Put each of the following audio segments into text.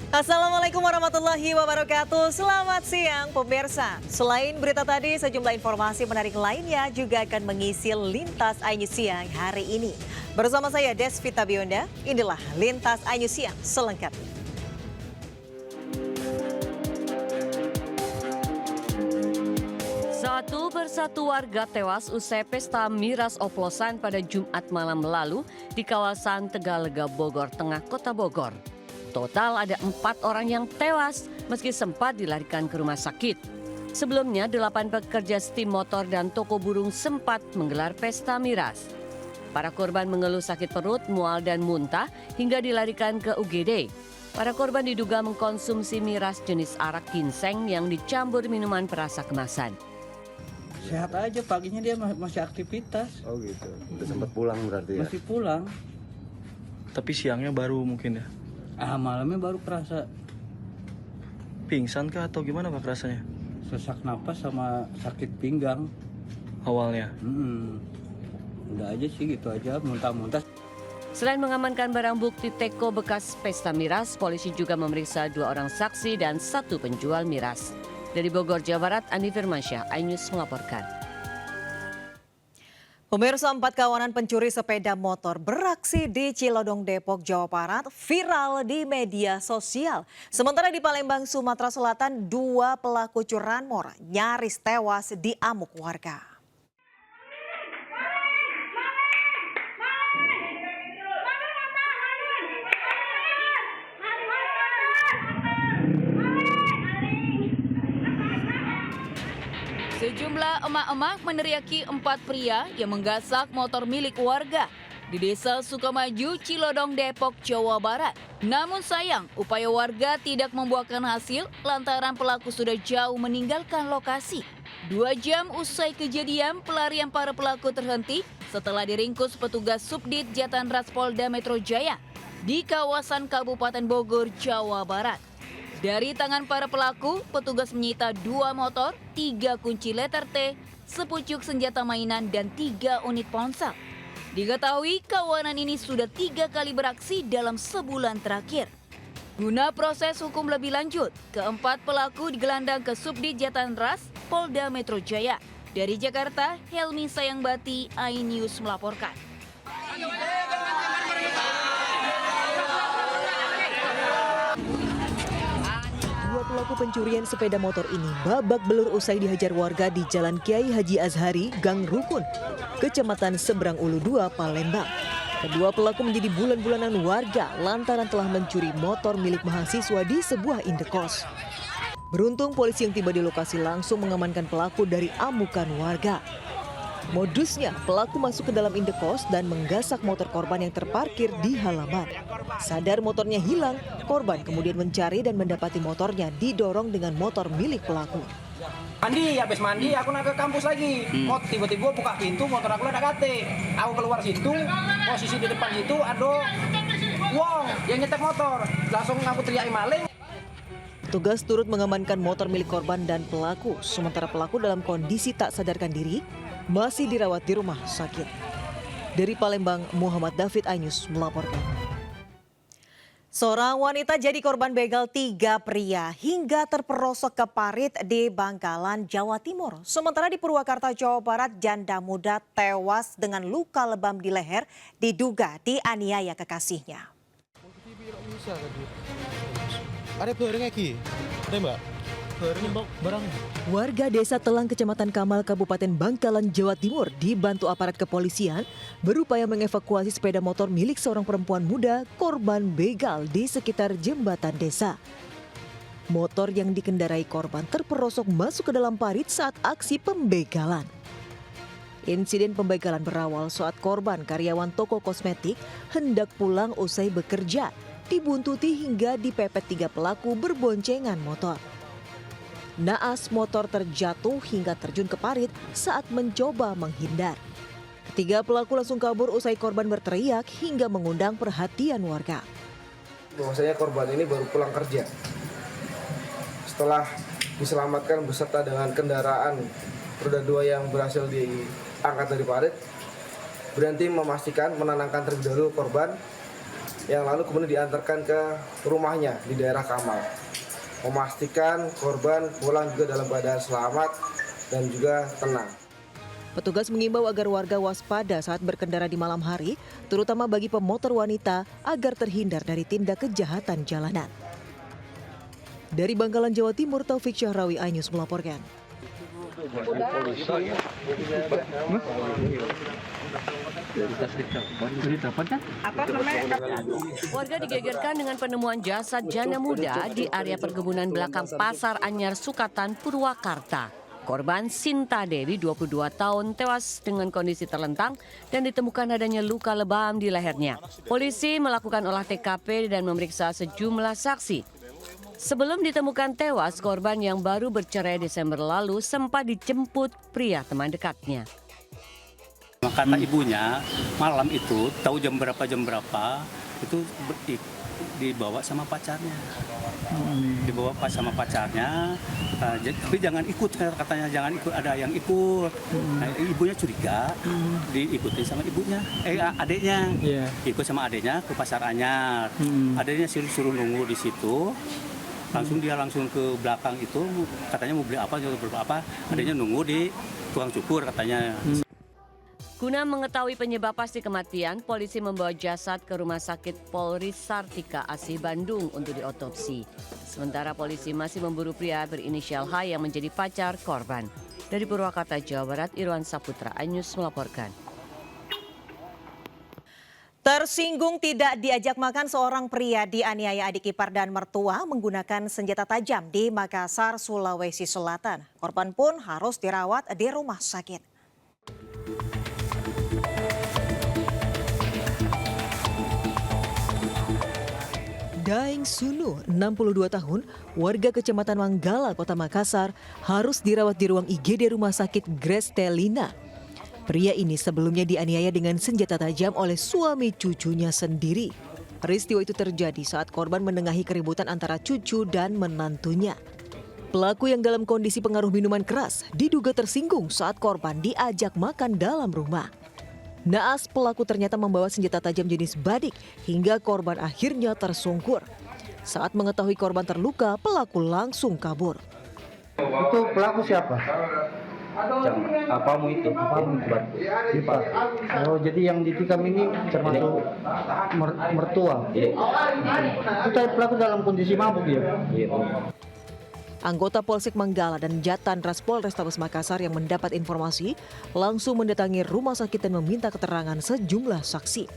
Assalamualaikum warahmatullahi wabarakatuh. Selamat siang pemirsa. Selain berita tadi, sejumlah informasi menarik lainnya juga akan mengisi Lintas iNews Siang hari ini. Bersama saya Desvita Bionda, inilah Lintas iNews Siang selengkapnya. Satu persatu warga tewas usai pesta miras oplosan pada Jumat malam lalu di kawasan Tegalega, Bogor Tengah, Kota Bogor. Total ada 4 orang yang tewas meski sempat dilarikan ke rumah sakit. Sebelumnya 8 pekerja setim motor dan toko burung sempat menggelar pesta miras. Para korban mengeluh sakit perut, mual dan muntah hingga dilarikan ke UGD. Para korban diduga mengkonsumsi miras jenis arak ginseng yang dicampur minuman perasa kemasan. Sehat aja, paginya dia masih aktivitas. Oh gitu, udah sempat pulang berarti ya? Masih pulang. Tapi siangnya baru mungkin ya? Malamnya baru kerasa Pingsan kah atau gimana Pak rasanya? sesak napas sama sakit pinggang. Awalnya? Udah aja sih gitu aja, muntah-muntah. Selain mengamankan barang bukti teko bekas pesta miras, polisi juga memeriksa 2 orang saksi dan 1 penjual miras. Dari Bogor, Jawa Barat, Andi Firmansyah, iNews melaporkan. Pemirsa, 4 kawanan pencuri sepeda motor beraksi di Cilodong, Depok, Jawa Barat viral di media sosial. Sementara di Palembang, Sumatera Selatan, 2 pelaku curanmor nyaris tewas diamuk warga. Sejumlah emak-emak meneriaki 4 pria yang menggasak motor milik warga di Desa Sukamaju, Cilodong, Depok, Jawa Barat. Namun sayang, upaya warga tidak membuahkan hasil lantaran pelaku sudah jauh meninggalkan lokasi. 2 jam usai kejadian, pelarian para pelaku terhenti setelah diringkus petugas Subdit Jatanras Polda Metro Jaya di kawasan Kabupaten Bogor, Jawa Barat. Dari tangan para pelaku, petugas menyita 2 motor, 3 kunci letter T, sepucuk senjata mainan, dan 3 unit ponsel. Diketahui kawanan ini sudah 3 kali beraksi dalam sebulan terakhir. Guna proses hukum lebih lanjut, keempat pelaku digelandang ke Subdit Jatanras Polda Metro Jaya. Dari Jakarta, Helmi Sayangbati, iNews melaporkan. Pelaku pencurian sepeda motor ini babak belur usai dihajar warga di Jalan Kiai Haji Azhari, Gang Rukun, Kecamatan Seberang Ulu 2, Palembang. Kedua pelaku menjadi bulan-bulanan warga lantaran telah mencuri motor milik mahasiswa di sebuah indekos. Beruntung polisi yang tiba di lokasi langsung mengamankan pelaku dari amukan warga. Modusnya, pelaku masuk ke dalam indekos dan menggasak motor korban yang terparkir di halaman. Sadar motornya hilang, korban kemudian mencari dan mendapati motornya didorong dengan motor milik pelaku. Habis mandi aku naik ke kampus lagi. Tiba-tiba buka pintu, motor aku ada kate. Aku keluar situ, posisi di depan situ ada wong yang nyetek motor. Langsung aku teriak maling. Petugas turut mengamankan motor milik korban dan pelaku, sementara pelaku dalam kondisi tak sadarkan diri masih dirawat di rumah sakit. Dari Palembang, Muhammad David, iNews melaporkan. Seorang wanita jadi korban begal 3 pria hingga terperosok ke parit di Bangkalan, Jawa Timur. Sementara di Purwakarta, Jawa Barat, janda muda tewas dengan luka lebam di leher diduga dianiaya kekasihnya. Ada barang lagi? Ada mbak? Barang. Warga desa Telang, Kecamatan Kamal, Kabupaten Bangkalan, Jawa Timur dibantu aparat kepolisian berupaya mengevakuasi sepeda motor milik seorang perempuan muda korban begal di sekitar jembatan desa. Motor yang dikendarai korban terperosok masuk ke dalam parit saat aksi pembegalan. Insiden pembegalan berawal saat korban karyawan toko kosmetik hendak pulang usai bekerja, dibuntuti hingga dipepet 3 pelaku berboncengan motor. Naas motor terjatuh hingga terjun ke parit saat mencoba menghindar. Ketiga pelaku langsung kabur usai korban berteriak hingga mengundang perhatian warga. Bahwasanya korban ini baru pulang kerja. Setelah diselamatkan beserta dengan kendaraan roda 2 yang berhasil diangkat dari parit, berhenti memastikan menenangkan terlebih dahulu korban yang lalu kemudian diantarkan ke rumahnya di daerah Kamal. Memastikan korban pulang juga dalam keadaan selamat dan juga tenang. Petugas mengimbau agar warga waspada saat berkendara di malam hari, terutama bagi pemotor wanita agar terhindar dari tindak kejahatan jalanan. Dari Bangkalan, Jawa Timur, Taufik Syahrawi, iNews melaporkan. Warga digegerkan dengan penemuan jasad janda muda di area perkebunan belakang Pasar Anyar Sukatan, Purwakarta. Korban Sinta Dewi, 22 tahun, tewas dengan kondisi terlentang dan ditemukan adanya luka lebam di lehernya. Polisi melakukan olah TKP dan memeriksa sejumlah saksi. Sebelum ditemukan tewas, korban yang baru bercerai Desember lalu sempat dijemput pria teman dekatnya. Kata ibunya, malam itu tahu jam berapa itu dibawa sama pacarnya. Dibawa sama pacarnya, tapi jangan ikut, katanya jangan ikut, ada yang ikut. Nah, ibunya curiga, diikuti sama ibunya, adiknya, ikut sama adiknya ke Pasar Anyar. Adiknya suruh nunggu di situ, langsung ke belakang itu, katanya mau beli apa, adiknya nunggu di tukang cukur katanya. Guna mengetahui penyebab pasti kematian, polisi membawa jasad ke Rumah Sakit Polri Sartika Asih Bandung untuk diotopsi. Sementara polisi masih memburu pria berinisial H yang menjadi pacar korban. Dari Purwakarta, Jawa Barat, Irwan Saputra, iNews melaporkan. Tersinggung tidak diajak makan, seorang pria dianiaya adik ipar dan mertua menggunakan senjata tajam di Makassar, Sulawesi Selatan. Korban pun harus dirawat di rumah sakit. Daeng Sunu, 62 tahun, warga Kecamatan Manggala, Kota Makassar, harus dirawat di ruang IGD Rumah Sakit Grestelina. Pria ini sebelumnya dianiaya dengan senjata tajam oleh suami cucunya sendiri. Peristiwa itu terjadi saat korban menengahi keributan antara cucu dan menantunya. Pelaku yang dalam kondisi pengaruh minuman keras diduga tersinggung saat korban diajak makan dalam rumah. Naas, pelaku ternyata membawa senjata tajam jenis badik hingga korban akhirnya tersungkur. Saat mengetahui korban terluka, pelaku langsung kabur. Itu pelaku siapa? Apamu itu? Ipar. Oh, jadi yang ditikam ini termasuk mertua. Itu pelaku dalam kondisi mabuk ya? Anggota Polsek Manggala dan Jatantras Polrestabes Makassar yang mendapat informasi langsung mendatangi rumah sakit dan meminta keterangan sejumlah saksi.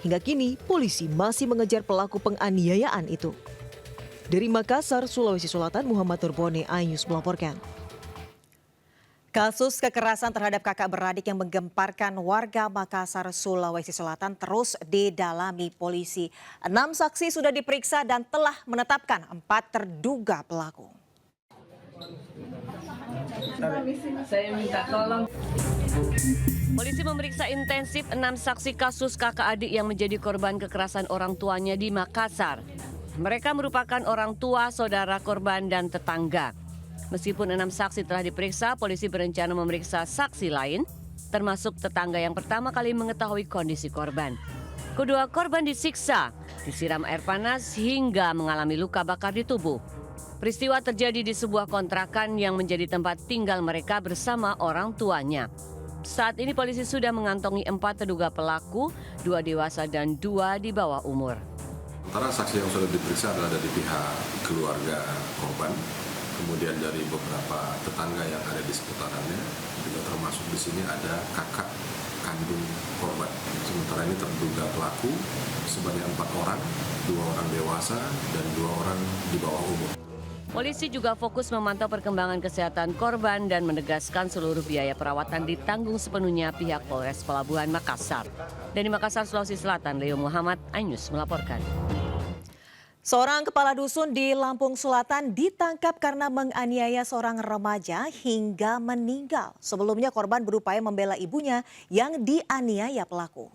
Hingga kini, polisi masih mengejar pelaku penganiayaan itu. Dari Makassar, Sulawesi Selatan, Muhammad Turbone, iNews melaporkan. Kasus kekerasan terhadap kakak beradik yang menggemparkan warga Makassar, Sulawesi Selatan terus didalami polisi. 6 saksi sudah diperiksa dan telah menetapkan 4 terduga pelaku. Saya minta tolong. Polisi memeriksa intensif 6 saksi kasus kakak adik yang menjadi korban kekerasan orang tuanya di Makassar. Mereka merupakan orang tua, saudara korban, dan tetangga. Meskipun 6 saksi telah diperiksa, polisi berencana memeriksa saksi lain, termasuk tetangga yang pertama kali mengetahui kondisi korban. Kedua korban disiksa, disiram air panas hingga mengalami luka bakar di tubuh. Peristiwa terjadi di sebuah kontrakan yang menjadi tempat tinggal mereka bersama orang tuanya. Saat ini polisi sudah mengantongi 4 terduga pelaku, 2 dewasa dan 2 di bawah umur. Antara saksi yang sudah diperiksa adalah dari pihak keluarga korban, kemudian dari beberapa tetangga yang ada di seputarannya, juga termasuk di sini ada kakak kandung korban. Sementara ini terduga pelaku sebanyak 4 orang, 2 orang dewasa dan 2 orang di bawah umur. Polisi juga fokus memantau perkembangan kesehatan korban dan menegaskan seluruh biaya perawatan ditanggung sepenuhnya pihak Polres Pelabuhan Makassar. Dari Makassar, Sulawesi Selatan, Leo Muhammad, iNews melaporkan. Seorang kepala dusun di Lampung Selatan ditangkap karena menganiaya seorang remaja hingga meninggal. Sebelumnya korban berupaya membela ibunya yang dianiaya pelaku.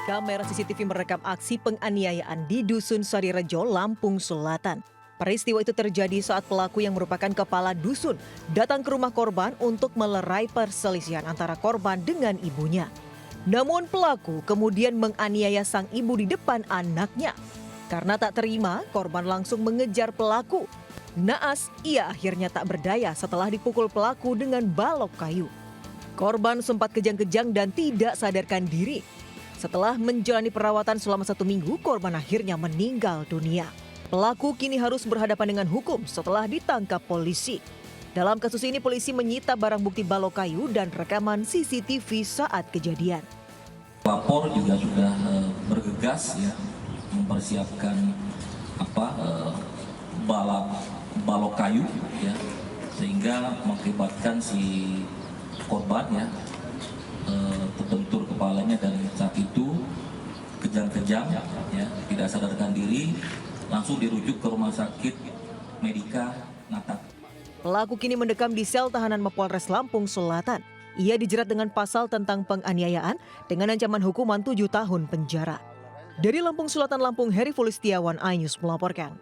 Kamera CCTV merekam aksi penganiayaan di Dusun Sarirejo, Lampung Selatan. Peristiwa itu terjadi saat pelaku yang merupakan kepala dusun datang ke rumah korban untuk melerai perselisihan antara korban dengan ibunya. Namun pelaku kemudian menganiaya sang ibu di depan anaknya. Karena tak terima, korban langsung mengejar pelaku. Naas, ia akhirnya tak berdaya setelah dipukul pelaku dengan balok kayu. Korban sempat kejang-kejang dan tidak sadarkan diri. Setelah menjalani perawatan selama 1 minggu, korban akhirnya meninggal dunia. Pelaku kini harus berhadapan dengan hukum setelah ditangkap polisi. Dalam kasus ini polisi menyita barang bukti balok kayu dan rekaman CCTV saat kejadian. Pelapor juga sudah bergegas ya mempersiapkan balok kayu ya sehingga mengakibatkan si korban ya terbentur kepalanya dan saat itu kejang-kejang ya tidak sadarkan diri, langsung dirujuk ke Rumah Sakit Medika Natak. Pelaku kini mendekam di sel tahanan Mapolres Lampung Selatan. Ia dijerat dengan pasal tentang penganiayaan dengan ancaman hukuman 7 tahun penjara. Dari Lampung Selatan, Lampung, Heri Fulistiawan, iNews melaporkan.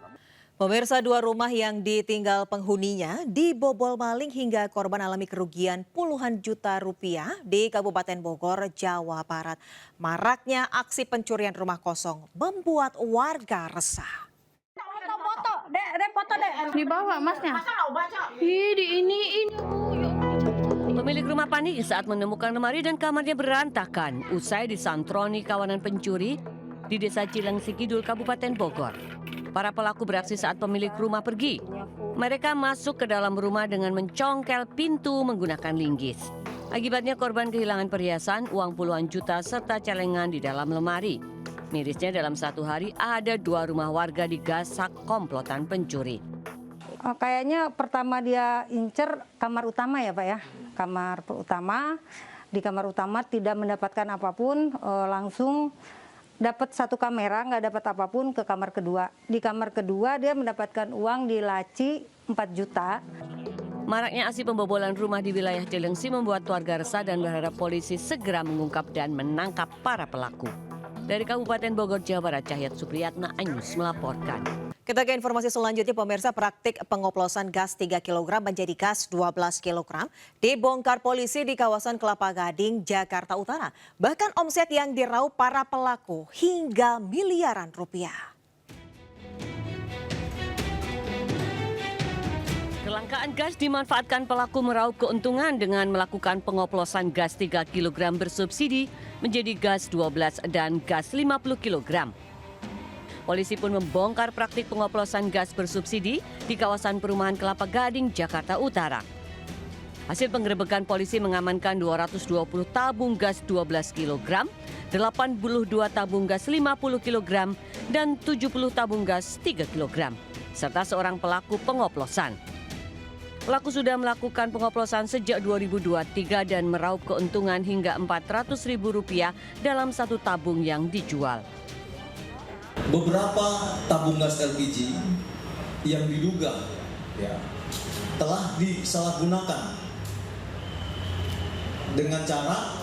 Pemirsa, 2 rumah yang ditinggal penghuninya dibobol maling hingga korban alami kerugian puluhan juta rupiah di Kabupaten Bogor, Jawa Barat. Maraknya aksi pencurian rumah kosong membuat warga resah. Foto deh. Dibawa masnya. Ini. Pemilik rumah panik saat menemukan lemari dan kamarnya berantakan usai disantroni kawanan pencuri di Desa Cilengsi Kidul, Kabupaten Bogor. Para pelaku beraksi saat pemilik rumah pergi. Mereka masuk ke dalam rumah dengan mencongkel pintu menggunakan linggis. Akibatnya korban kehilangan perhiasan, uang puluhan juta serta celengan di dalam lemari. Mirisnya dalam 1 hari ada 2 rumah warga digasak komplotan pencuri. Kayaknya pertama dia incer kamar utama ya Pak ya. Kamar utama, di kamar utama tidak mendapatkan apapun, langsung dapat 1 kamera, nggak dapat apapun ke kamar kedua. Di kamar kedua dia mendapatkan uang di laci 4 juta. Maraknya aksi pembobolan rumah di wilayah Cilengsi membuat warga resah dan berharap polisi segera mengungkap dan menangkap para pelaku. Dari Kabupaten Bogor, Jawa Barat, Cahyat Supriyatna, iNews melaporkan. Kita ke informasi selanjutnya, pemirsa. Praktik pengoplosan gas 3 kg menjadi gas 12 kg dibongkar polisi di kawasan Kelapa Gading, Jakarta Utara. Bahkan omset yang diraup para pelaku hingga miliaran rupiah. Kelangkaan gas dimanfaatkan pelaku meraup keuntungan dengan melakukan pengoplosan gas 3 kg bersubsidi menjadi gas 12 dan gas 50 kg. Polisi pun membongkar praktik pengoplosan gas bersubsidi di kawasan perumahan Kelapa Gading, Jakarta Utara. Hasil penggerebekan polisi mengamankan 220 tabung gas 12 kg, 82 tabung gas 50 kg, dan 70 tabung gas 3 kg, serta seorang pelaku pengoplosan. Pelaku sudah melakukan pengoplosan sejak 2023 dan meraup keuntungan hingga Rp400.000 dalam 1 tabung yang dijual. Beberapa tabung gas LPG yang diduga telah disalahgunakan dengan cara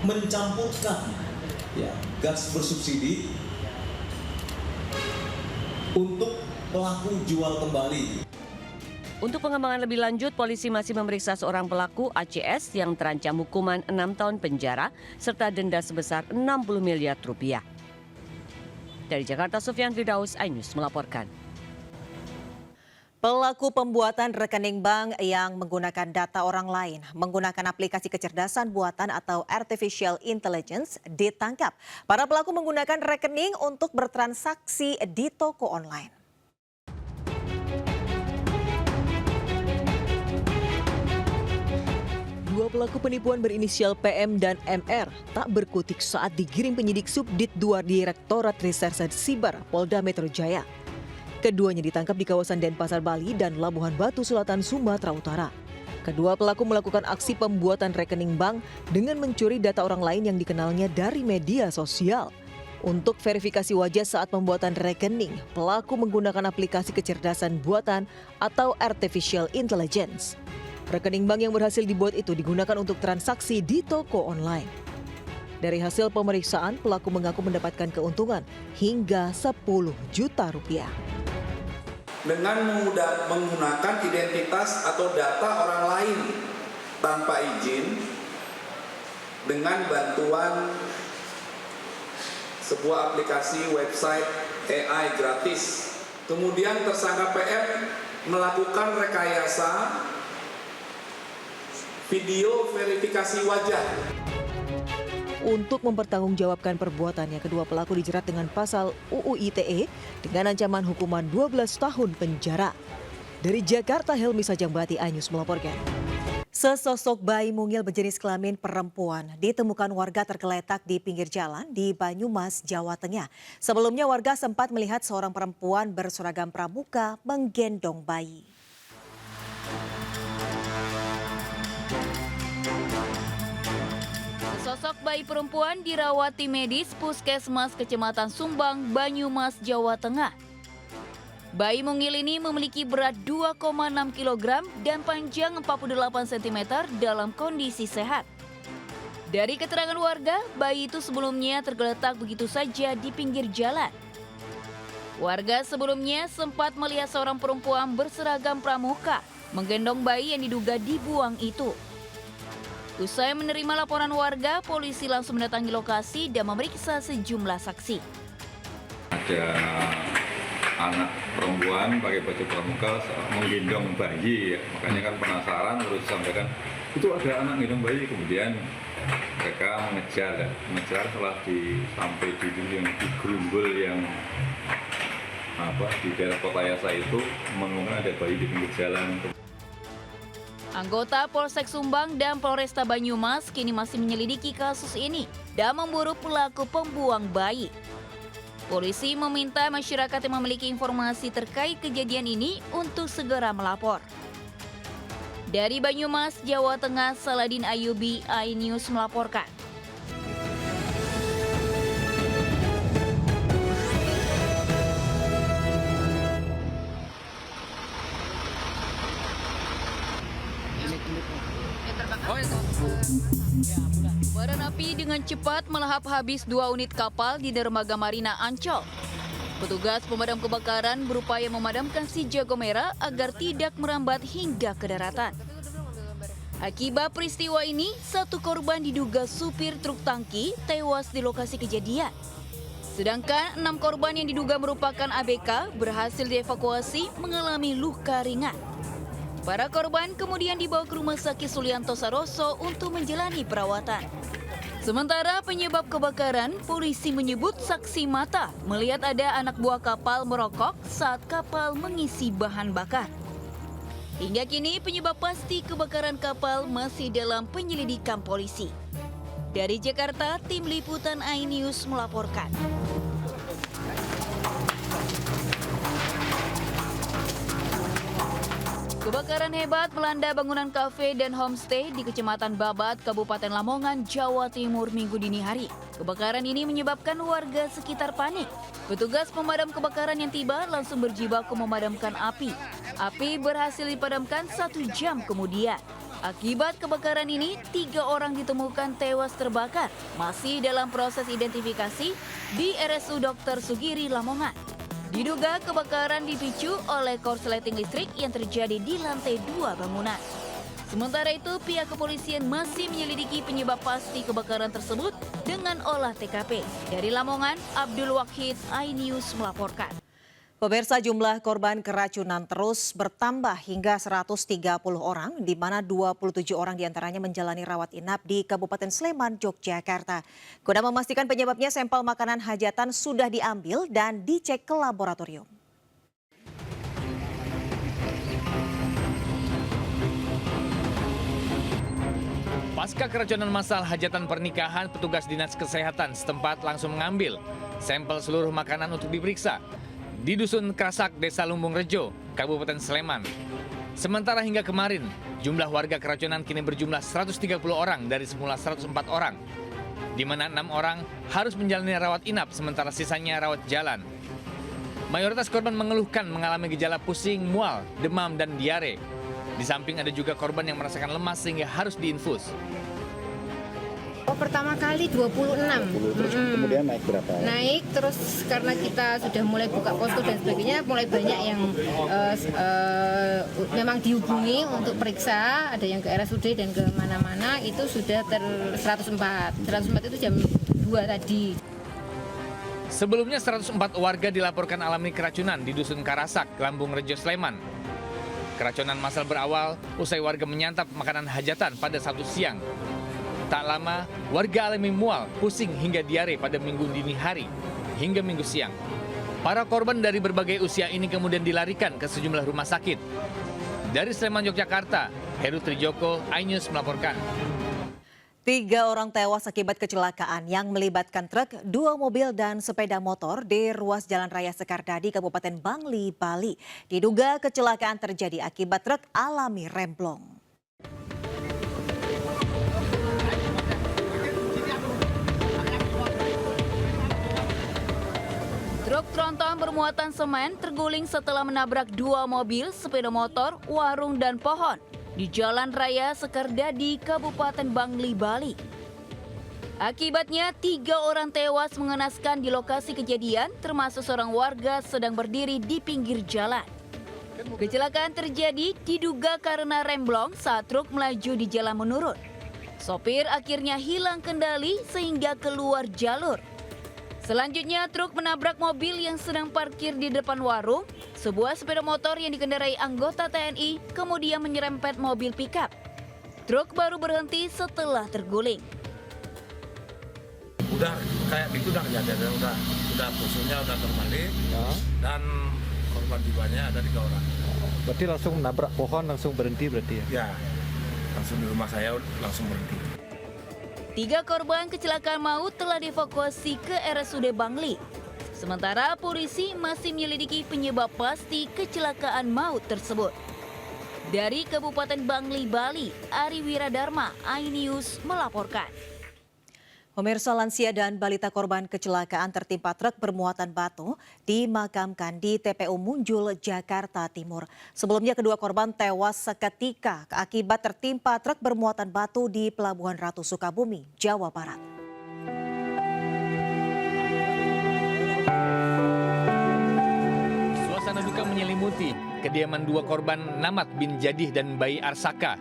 mencampurkan gas bersubsidi untuk pelaku jual kembali. Untuk pengembangan lebih lanjut, polisi masih memeriksa seorang pelaku ACS yang terancam hukuman 6 tahun penjara serta denda sebesar Rp60 miliar. Dari Jakarta, Sufyan Firdaus, iNews melaporkan. Pelaku pembuatan rekening bank yang menggunakan data orang lain menggunakan aplikasi kecerdasan buatan atau artificial intelligence ditangkap. Para pelaku menggunakan rekening untuk bertransaksi di toko online. Dua pelaku penipuan berinisial PM dan MR tak berkutik saat digiring penyidik Subdit 2 Direktorat Reserse Siber Polda Metro Jaya. Keduanya ditangkap di kawasan Denpasar, Bali dan Labuhan Batu Selatan, Sumatera Utara. Kedua pelaku melakukan aksi pembuatan rekening bank dengan mencuri data orang lain yang dikenalnya dari media sosial. Untuk verifikasi wajah saat pembuatan rekening, pelaku menggunakan aplikasi kecerdasan buatan atau artificial intelligence. Rekening bank yang berhasil dibuat itu digunakan untuk transaksi di toko online. Dari hasil pemeriksaan, pelaku mengaku mendapatkan keuntungan hingga Rp10 juta. dengan menggunakan identitas atau data orang lain tanpa izin dengan bantuan sebuah aplikasi website AI gratis. Kemudian tersangka PM melakukan rekayasa video verifikasi wajah. Untuk mempertanggungjawabkan perbuatannya, kedua pelaku dijerat dengan pasal UU ITE dengan ancaman hukuman 12 tahun penjara. Dari Jakarta, Helmi Sajangbati, iNews melaporkan. Sesosok bayi mungil berjenis kelamin perempuan ditemukan warga tergeletak di pinggir jalan di Banyumas, Jawa Tengah. Sebelumnya warga sempat melihat seorang perempuan berseragam pramuka menggendong bayi. Sosok bayi perempuan dirawat tim medis Puskesmas Kecamatan Sumbang, Banyumas, Jawa Tengah. Bayi mungil ini memiliki berat 2,6 kg dan panjang 48 cm dalam kondisi sehat. Dari keterangan warga, bayi itu sebelumnya tergeletak begitu saja di pinggir jalan. Warga sebelumnya sempat melihat seorang perempuan berseragam pramuka menggendong bayi yang diduga dibuang itu. Usai menerima laporan warga, polisi langsung mendatangi lokasi dan memeriksa sejumlah saksi. Ada anak perempuan pakai baju pramuka menggendong bayi, ya. Makanya kan penasaran, terus disampaikan itu ada anak gendong bayi. Kemudian mereka mengejar setelah sampai di Gerumbul yang di daerah Kota Yasa itu menemukan ada bayi di pinggir jalan. Anggota Polsek Sumbang dan Polresta Banyumas kini masih menyelidiki kasus ini dan memburu pelaku pembuang bayi. Polisi meminta masyarakat yang memiliki informasi terkait kejadian ini untuk segera melapor. Dari Banyumas, Jawa Tengah, Saladin Ayubi, iNews melaporkan. Kobaran api dengan cepat melahap habis 2 unit kapal di dermaga Marina Ancol. Petugas pemadam kebakaran berupaya memadamkan si jago merah agar tidak merambat hingga ke daratan. Akibat peristiwa ini, 1 korban diduga supir truk tangki tewas di lokasi kejadian. Sedangkan 6 korban yang diduga merupakan ABK berhasil dievakuasi mengalami luka ringan. Para korban kemudian dibawa ke Rumah Sakit Sulianto Saroso untuk menjalani perawatan. Sementara penyebab kebakaran, polisi menyebut saksi mata melihat ada anak buah kapal merokok saat kapal mengisi bahan bakar. Hingga kini penyebab pasti kebakaran kapal masih dalam penyelidikan polisi. Dari Jakarta, tim liputan iNews melaporkan. Kebakaran hebat melanda bangunan kafe dan homestay di Kecamatan Babat, Kabupaten Lamongan, Jawa Timur Minggu dini hari. Kebakaran ini menyebabkan warga sekitar panik. Petugas pemadam kebakaran yang tiba langsung berjibaku memadamkan api. Api berhasil dipadamkan 1 jam kemudian. Akibat kebakaran ini, 3 orang ditemukan tewas terbakar, masih dalam proses identifikasi di RSU Dr. Sugiri, Lamongan. Diduga kebakaran dipicu oleh korsleting listrik yang terjadi di lantai 2 bangunan. Sementara itu, pihak kepolisian masih menyelidiki penyebab pasti kebakaran tersebut dengan olah TKP. Dari Lamongan, Abdul Wahid, iNews melaporkan. Pemirsa, jumlah korban keracunan terus bertambah hingga 130 orang, di mana 27 orang diantaranya menjalani rawat inap di Kabupaten Sleman, Yogyakarta. Guna memastikan penyebabnya, sampel makanan hajatan sudah diambil dan dicek ke laboratorium. Pasca keracunan massal hajatan pernikahan, petugas Dinas Kesehatan setempat langsung mengambil sampel seluruh makanan untuk diperiksa di Dusun Krasak, Desa Lumbung Rejo, Kabupaten Sleman. Sementara hingga kemarin, jumlah warga keracunan kini berjumlah 130 orang dari semula 104 orang, di mana 6 orang harus menjalani rawat inap, sementara sisanya rawat jalan. Mayoritas korban mengeluhkan mengalami gejala pusing, mual, demam, dan diare. Di samping ada juga korban yang merasakan lemas sehingga harus diinfus. pertama kali 26. Terus kemudian naik berapa? Naik terus karena kita sudah mulai buka posko dan sebagainya, mulai banyak yang memang dihubungi untuk periksa, ada yang ke RSUD dan ke mana-mana, itu sudah 104. 104 itu jam 2 tadi. Sebelumnya 104 warga dilaporkan alami keracunan di Dusun Karasak, Lambung Rejo, Sleman. Keracunan massal berawal usai warga menyantap makanan hajatan pada Sabtu siang. Tak lama, warga alami mual, pusing hingga diare pada Minggu dini hari hingga Minggu siang. Para korban dari berbagai usia ini kemudian dilarikan ke sejumlah rumah sakit. Dari Sleman, Yogyakarta, Heru Trijoko, iNews melaporkan. 3 orang tewas akibat kecelakaan yang melibatkan truk, 2 mobil dan sepeda motor di ruas Jalan Raya Sekardadi, Kabupaten Bangli, Bali. Diduga kecelakaan terjadi akibat truk alami remblong. Truk tronton bermuatan semen terguling setelah menabrak 2 mobil, sepeda motor, warung dan pohon di Jalan Raya Sekardadi, Kabupaten Bangli, Bali. Akibatnya 3 orang tewas mengenaskan di lokasi kejadian, termasuk seorang warga sedang berdiri di pinggir jalan. Kecelakaan terjadi diduga karena remblong saat truk melaju di jalan menurun. Sopir akhirnya hilang kendali sehingga keluar jalur. Selanjutnya truk menabrak mobil yang sedang parkir di depan warung, sebuah sepeda motor yang dikendarai anggota TNI kemudian menyerempet mobil pickup. Truk baru berhenti setelah terguling. Udah kayak gitu udah kejadian, udah musuhnya udah terbalik dan korban jiwanya ada 3 orang. Berarti langsung nabrak pohon, langsung berhenti berarti ya? Ya, langsung di rumah saya langsung berhenti. 3 korban kecelakaan maut telah dievakuasi ke RSUD Bangli. Sementara polisi masih menyelidiki penyebab pasti kecelakaan maut tersebut. Dari Kabupaten Bangli, Bali, Ari Wiradharma, iNews melaporkan. Pemirsa, lansia dan balita korban kecelakaan tertimpa truk bermuatan batu dimakamkan di TPU Munjul, Jakarta Timur. Sebelumnya kedua korban tewas seketika akibat tertimpa truk bermuatan batu di Pelabuhan Ratu, Sukabumi, Jawa Barat. Suasana duka menyelimuti kediaman 2 korban Namat bin Jadih dan bayi Arsaka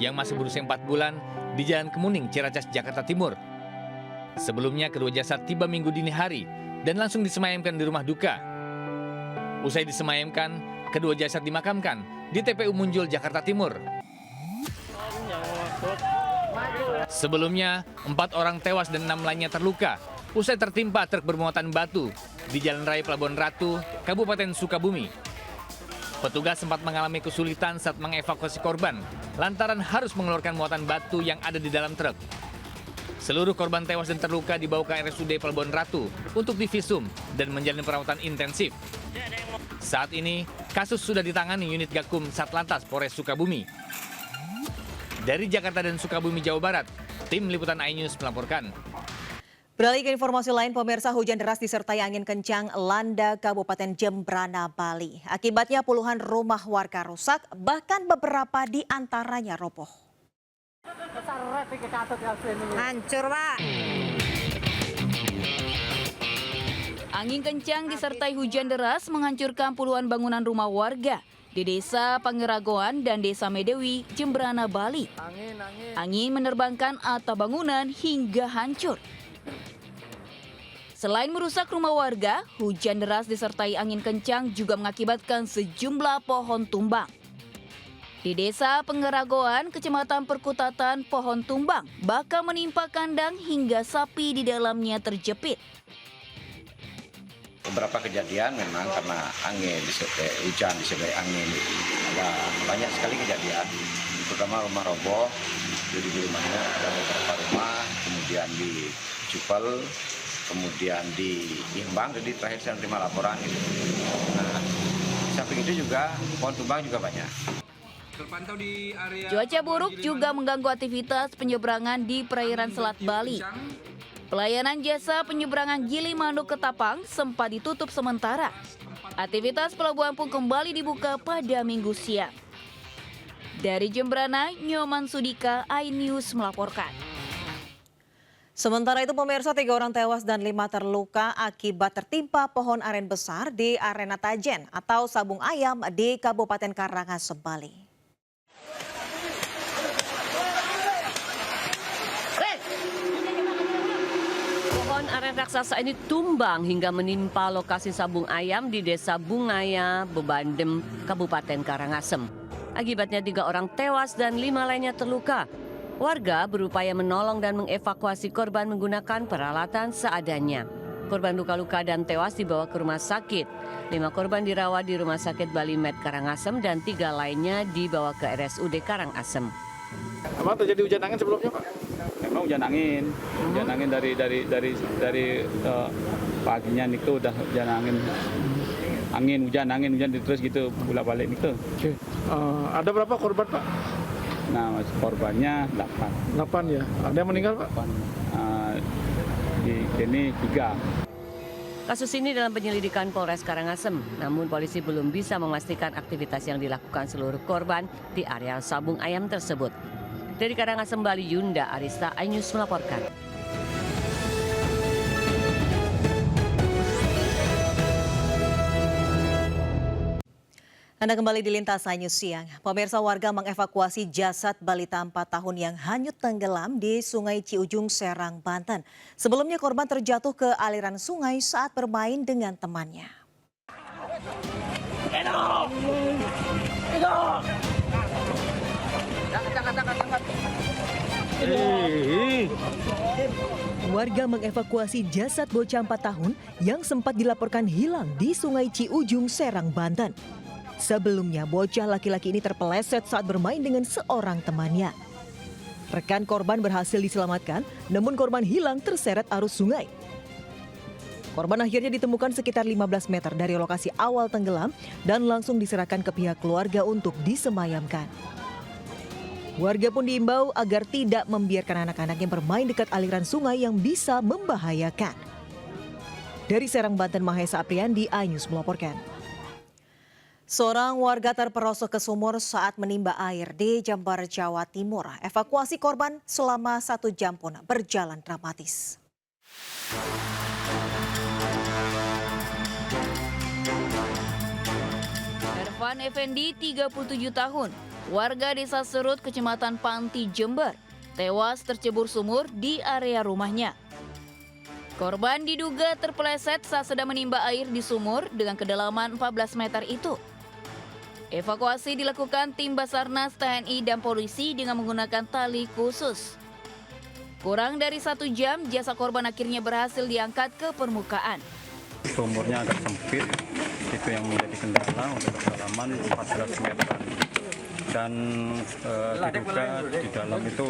yang masih berusia 4 bulan di Jalan Kemuning, Ciracas, Jakarta Timur. Sebelumnya kedua jasad tiba Minggu dini hari dan langsung disemayamkan di rumah duka. Usai disemayamkan, kedua jasad dimakamkan di TPU Munjul, Jakarta Timur. Sebelumnya, 4 orang tewas dan 6 lainnya terluka usai tertimpa truk bermuatan batu di Jalan Raya Pelabuhan Ratu, Kabupaten Sukabumi. Petugas sempat mengalami kesulitan saat mengevakuasi korban lantaran harus mengeluarkan muatan batu yang ada di dalam truk. Seluruh korban tewas dan terluka dibawa ke RSUD Pelabuhan Ratu untuk divisum dan menjalani perawatan intensif. Saat ini, kasus sudah ditangani unit Gakum Satlantas Polres Sukabumi. Dari Jakarta dan Sukabumi, Jawa Barat, tim liputan iNews melaporkan. Beralih ke informasi lain, pemirsa, hujan deras disertai angin kencang landa Kabupaten Jembrana, Bali. Akibatnya puluhan rumah warga rusak, bahkan beberapa di antaranya roboh. Hancur, Pak. Angin kencang disertai hujan deras menghancurkan puluhan bangunan rumah warga di Desa Pangeragoan dan Desa Medewi, Jembrana, Bali. Angin menerbangkan atap bangunan hingga hancur. Selain merusak rumah warga, hujan deras disertai angin kencang juga mengakibatkan sejumlah pohon tumbang. Di Desa Pangeragoan, Kecamatan Perkutatan, pohon tumbang bahkan menimpa kandang hingga sapi di dalamnya terjepit. Beberapa kejadian memang karena angin, hujan disertai angin, ada banyak sekali kejadian, terutama rumah roboh. Jadi di rumahnya ada beberapa rumah, kemudian di Cupel, kemudian di Imbang, jadi terakhir saya menerima laporan gitu. Nah, di samping itu juga pohon tumbang juga banyak. Cuaca buruk juga mengganggu aktivitas penyeberangan di perairan Selat Bali. Pelayanan jasa penyeberangan Gili Manuk Ketapang sempat ditutup sementara. Aktivitas pelabuhan pun kembali dibuka pada Minggu siang. Dari Jembrana, Nyoman Sudika, iNews melaporkan. Sementara itu pemirsa, 3 orang tewas dan 5 terluka akibat tertimpa pohon aren besar di Arena Tajen atau Sabung Ayam di Kabupaten Karangasem, Bali. Pohon aren raksasa ini tumbang hingga menimpa lokasi Sabung Ayam di Desa Bungaya, Bebandem, Kabupaten Karangasem. Akibatnya 3 orang tewas dan 5 lainnya terluka. Warga berupaya menolong dan mengevakuasi korban menggunakan peralatan seadanya. Korban luka-luka dan tewas dibawa ke rumah sakit. 5 korban dirawat di Rumah Sakit Bali Med Karangasem dan 3 lainnya dibawa ke RSUD Karangasem. Apa terjadi hujan angin sebelumnya, Pak? Memang hujan angin dari paginya itu udah hujan angin terus gitu bolak-balik itu. Oke. Ada berapa korban, Pak? Nah, korbannya 8 ya. Ada yang meninggal, Pak? Di sini 3. Kasus ini dalam penyelidikan Polres Karangasem, namun polisi belum bisa memastikan aktivitas yang dilakukan seluruh korban di areal Sabung Ayam tersebut. Dari Karangasem, Bali, Yunda Arista, iNews melaporkan. Anda kembali di Lintas iNews Siang. Pemirsa, warga mengevakuasi jasad balita 4 tahun yang hanyut tenggelam di Sungai Ciujung, Serang, Banten. Sebelumnya korban terjatuh ke aliran sungai saat bermain dengan temannya. Warga mengevakuasi jasad bocah 4 tahun yang sempat dilaporkan hilang di Sungai Ciujung, Serang, Banten. Sebelumnya, bocah laki-laki ini terpeleset saat bermain dengan seorang temannya. Rekan korban berhasil diselamatkan, namun korban hilang terseret arus sungai. Korban akhirnya ditemukan sekitar 15 meter dari lokasi awal tenggelam dan langsung diserahkan ke pihak keluarga untuk disemayamkan. Warga pun diimbau agar tidak membiarkan anak-anaknya bermain dekat aliran sungai yang bisa membahayakan. Dari Serang, Banten, Mahesa Apriandi, iNews melaporkan. Seorang warga terperosok ke sumur saat menimba air di Jember, Jawa Timur. Evakuasi korban selama 1 jam pun berjalan dramatis. Ervan Effendi, 37 tahun, warga Desa Serut, Kecamatan Panti, Jember, tewas tercebur sumur di area rumahnya. Korban diduga terpeleset saat sedang menimba air di sumur dengan kedalaman 14 meter itu. Evakuasi dilakukan tim Basarnas, TNI, dan polisi dengan menggunakan tali khusus. Kurang dari 1 jam, jasad korban akhirnya berhasil diangkat ke permukaan. Sumurnya agak sempit, itu yang menjadi kendala untuk kedalaman 14 meter. Dan diduga di dalam itu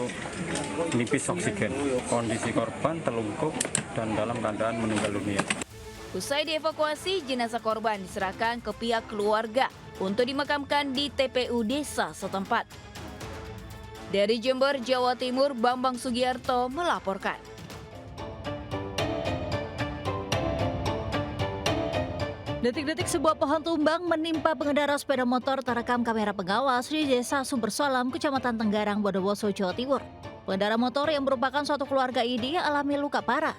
nipis oksigen. Kondisi korban terlungkup dan dalam keadaan meninggal dunia. Usai dievakuasi, jenazah korban diserahkan ke pihak keluarga untuk dimakamkan di TPU desa setempat. Dari Jember, Jawa Timur, Bambang Sugiarto melaporkan. Detik-detik sebuah pohon tumbang menimpa pengendara sepeda motor terekam kamera pengawas di Desa Sumbersolam, Kecamatan Tenggarang, Bondowoso, Jawa Timur. Pengendara motor yang merupakan suatu keluarga ini alami luka parah.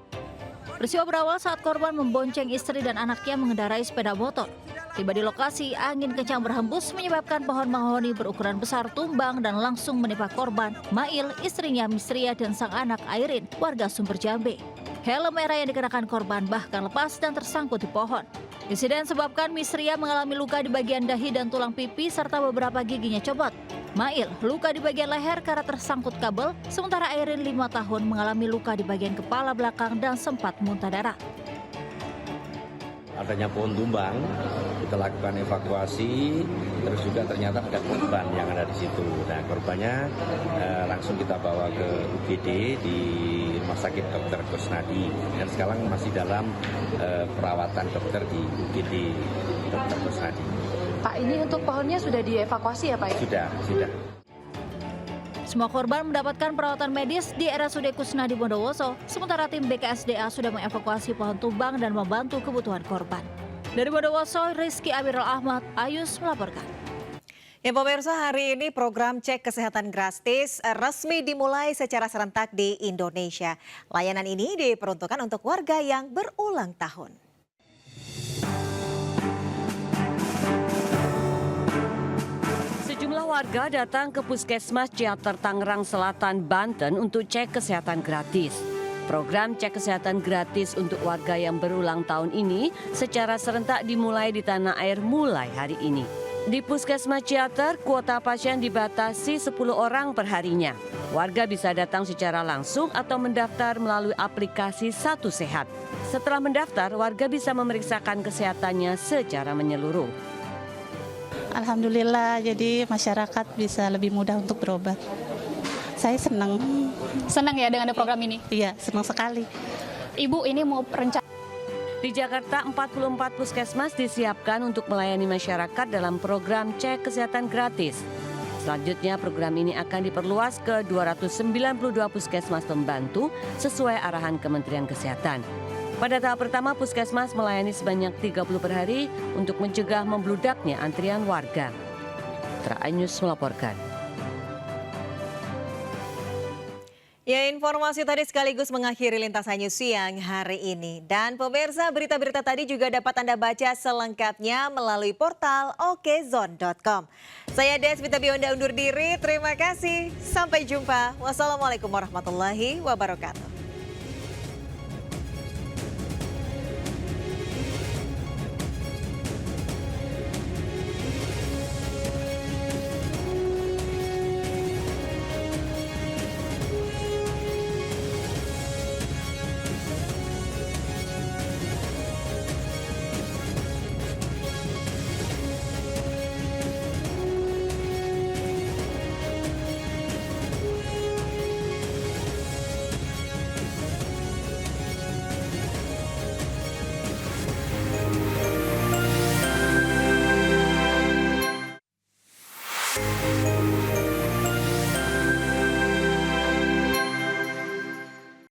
Peristiwa berawal saat korban membonceng istri dan anaknya mengendarai sepeda motor. Tiba di lokasi, angin kencang berhembus menyebabkan pohon mahoni berukuran besar tumbang dan langsung menimpa korban, Mail, istrinya Misria, dan sang anak Airin, warga Sumber Jambe. Helm merah yang dikenakan korban bahkan lepas dan tersangkut di pohon. Insiden sebabkan Misria mengalami luka di bagian dahi dan tulang pipi serta beberapa giginya copot. Mail luka di bagian leher karena tersangkut kabel, sementara Airin 5 tahun mengalami luka di bagian kepala belakang dan sempat muntah darah. Adanya pohon tumbang, kita lakukan evakuasi, terus juga ternyata ada korban yang ada di situ. Nah, korbannya langsung kita bawa ke UGD di Rumah Sakit Dr. Kusnadi dan sekarang masih dalam perawatan dokter di UGD Dr. Kusnadi. Pak, ini untuk pohonnya sudah dievakuasi ya Pak ya? Sudah. Semua korban mendapatkan perawatan medis di RSUD Kusnadi Bondowoso, sementara tim BKSDA sudah mengevakuasi pohon tumbang dan membantu kebutuhan korban. Dari Bondowoso, Rizky Amirul Ahmad, iNews melaporkan. Ya pemirsa, hari ini program cek kesehatan gratis resmi dimulai secara serentak di Indonesia. Layanan ini diperuntukkan untuk warga yang berulang tahun. Sejumlah warga datang ke Puskesmas Ciater Tangerang Selatan, Banten untuk cek kesehatan gratis. Program cek kesehatan gratis untuk warga yang berulang tahun ini secara serentak dimulai di tanah air mulai hari ini. Di Puskesmas Ciater, kuota pasien dibatasi 10 orang per harinya. Warga bisa datang secara langsung atau mendaftar melalui aplikasi Satu Sehat. Setelah mendaftar, warga bisa memeriksakan kesehatannya secara menyeluruh. Alhamdulillah, jadi masyarakat bisa lebih mudah untuk berobat. Saya senang. Senang ya dengan ada program ini? Iya, senang sekali. Ibu ini mau rencana. Di Jakarta, 44 puskesmas disiapkan untuk melayani masyarakat dalam program cek kesehatan gratis. Selanjutnya, program ini akan diperluas ke 292 puskesmas pembantu sesuai arahan Kementerian Kesehatan. Pada tahap pertama, puskesmas melayani sebanyak 30 per hari untuk mencegah membludaknya antrian warga. Tra'anyus melaporkan. Ya, informasi tadi sekaligus mengakhiri Lintasan News siang hari ini. Dan pemirsa, berita-berita tadi juga dapat Anda baca selengkapnya melalui portal okezone.com. Saya Desvita Bionda undur diri, terima kasih. Sampai jumpa. Wassalamualaikum warahmatullahi wabarakatuh. Thank you.